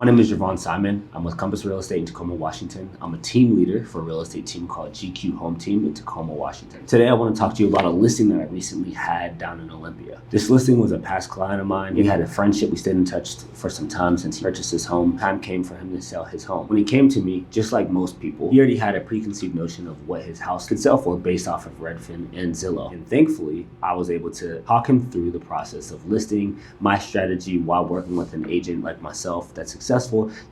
My name is Gervon Simon. I'm with Compass Real Estate in Tacoma, Washington. I'm a team leader for a real estate team called GQ Home Team in Tacoma, Washington. Today, I want to talk to you about a listing that I recently had down in Olympia. This listing was a past client of mine. We had a friendship. We stayed in touch for some time since he purchased his home. Time came for him to sell his home. When he came to me, just like most people, he already had a preconceived notion of what his house could sell for based off of Redfin and Zillow. And thankfully, I was able to talk him through the process of listing, my strategy while working with an agent like myself that's successful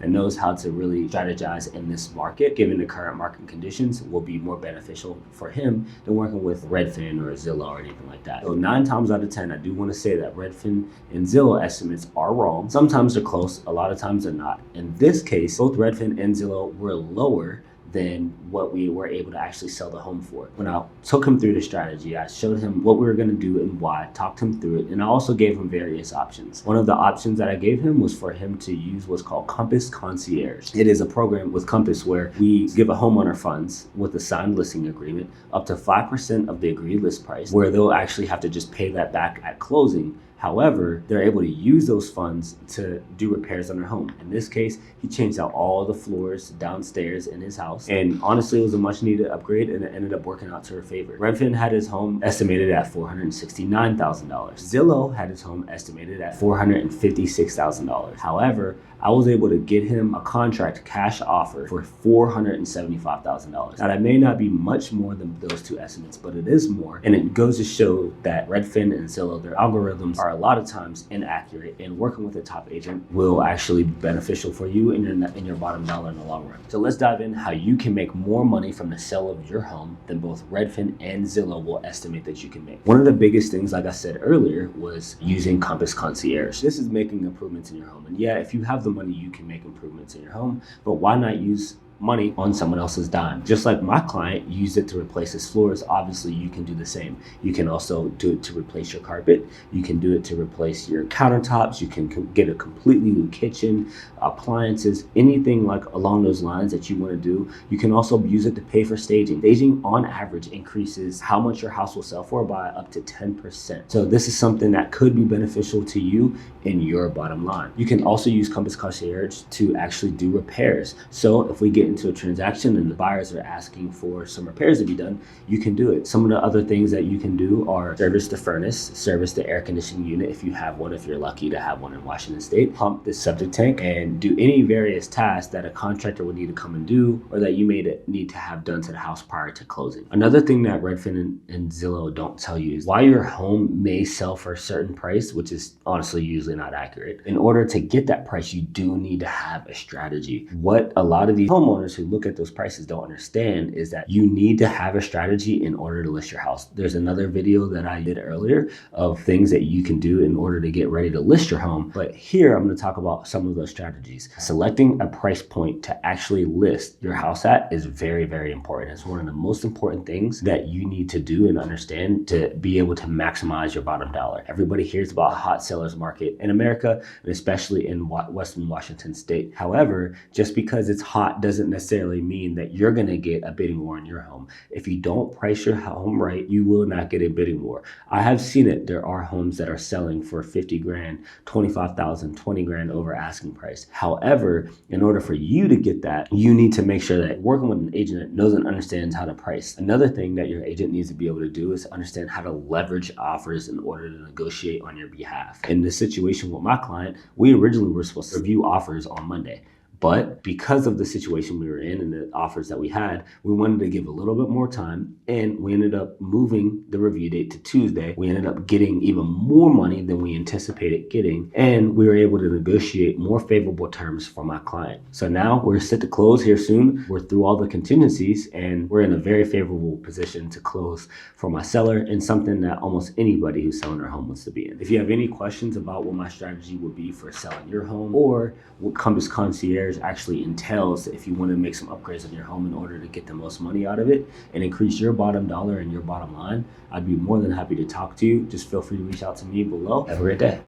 and knows how to really strategize in this market, given the current market conditions, will be more beneficial for him than working with Redfin or Zillow or anything like that. So 9 times out of 10, I do want to say that Redfin and Zillow estimates are wrong. Sometimes they're close, a lot of times they're not. In this case, both Redfin and Zillow were lower than what we were able to actually sell the home for. When I took him through the strategy, I showed him what we were going to do and why, talked him through it, and I also gave him various options. One of the options that I gave him was for him to use what's called Compass Concierge. It is a program with Compass where we give a homeowner funds with a signed listing agreement up to 5% of the agreed list price, where they'll actually have to just pay that back at closing. However, they're able to use those funds to do repairs on their home. In this case, he changed out all the floors downstairs in his house. And honestly, it was a much needed upgrade and it ended up working out to her favor. Redfin had his home estimated at $469,000. Zillow had his home estimated at $456,000. However, I was able to get him a contract cash offer for $475,000. Now, that may not be much more than those two estimates, but it is more. And it goes to show that Redfin and Zillow, their algorithms are a lot of times inaccurate, and working with a top agent will actually be beneficial for you in your bottom dollar in the long run. So let's dive in how you can make more money from the sale of your home than both Redfin and Zillow will estimate that you can make. One of the biggest things, like I said earlier, was using Compass Concierge. This is making improvements in your home. And yeah, if you have the money, you can make improvements in your home, but why not use money on someone else's dime? Just like my client used it to replace his floors, obviously you can do the same. You can also do it to replace your carpet. You can do it to replace your countertops. You can get a completely new kitchen, appliances, anything like along those lines that you want to do. You can also use it to pay for staging. Staging on average increases how much your house will sell for by up to 10%. So this is something that could be beneficial to you in your bottom line. You can also use Compass Concierge to actually do repairs. So if we get into a transaction and the buyers are asking for some repairs to be done, you can do it. Some of the other things that you can do are service the furnace, service the air conditioning unit if you have one, if you're lucky to have one in Washington State, pump the septic tank, and do any various tasks that a contractor would need to come and do or that you may need to have done to the house prior to closing. Another thing that Redfin and Zillow don't tell you is why your home may sell for a certain price, which is honestly usually not accurate. In order to get that price, you do need to have a strategy. What a lot of these homeowners who look at those prices don't understand is that you need to have a strategy in order to list your house. There's another video that I did earlier of things that you can do in order to get ready to list your home. But here I'm going to talk about some of those strategies. Selecting a price point to actually list your house at is very, very important. It's one of the most important things that you need to do and understand to be able to maximize your bottom dollar. Everybody hears about a hot sellers market in America, and especially in Western Washington State. However, just because it's hot doesn't necessarily mean that you're going to get a bidding war on your home. If you don't price your home right, you will not get a bidding war. I have seen it. There are homes that are selling for 50 grand, 25,000, 20 grand over asking price. However, in order for you to get that, you need to make sure that working with an agent that knows and understands how to price. Another thing that your agent needs to be able to do is understand how to leverage offers in order to negotiate on your behalf. In this situation with my client, we originally were supposed to review offers on Monday. But because of the situation we were in and the offers that we had, we wanted to give a little bit more time, and we ended up moving the review date to Tuesday. We ended up getting even more money than we anticipated getting, and we were able to negotiate more favorable terms for my client. So now we're set to close here soon. We're through all the contingencies, and we're in a very favorable position to close for my seller, and something that almost anybody who's selling their home wants to be in. If you have any questions about what my strategy would be for selling your home, or what Compass Concierge actually entails if you want to make some upgrades on your home in order to get the most money out of it and increase your bottom dollar and your bottom line, I'd be more than happy to talk to you. Just feel free to reach out to me below. Have a great day.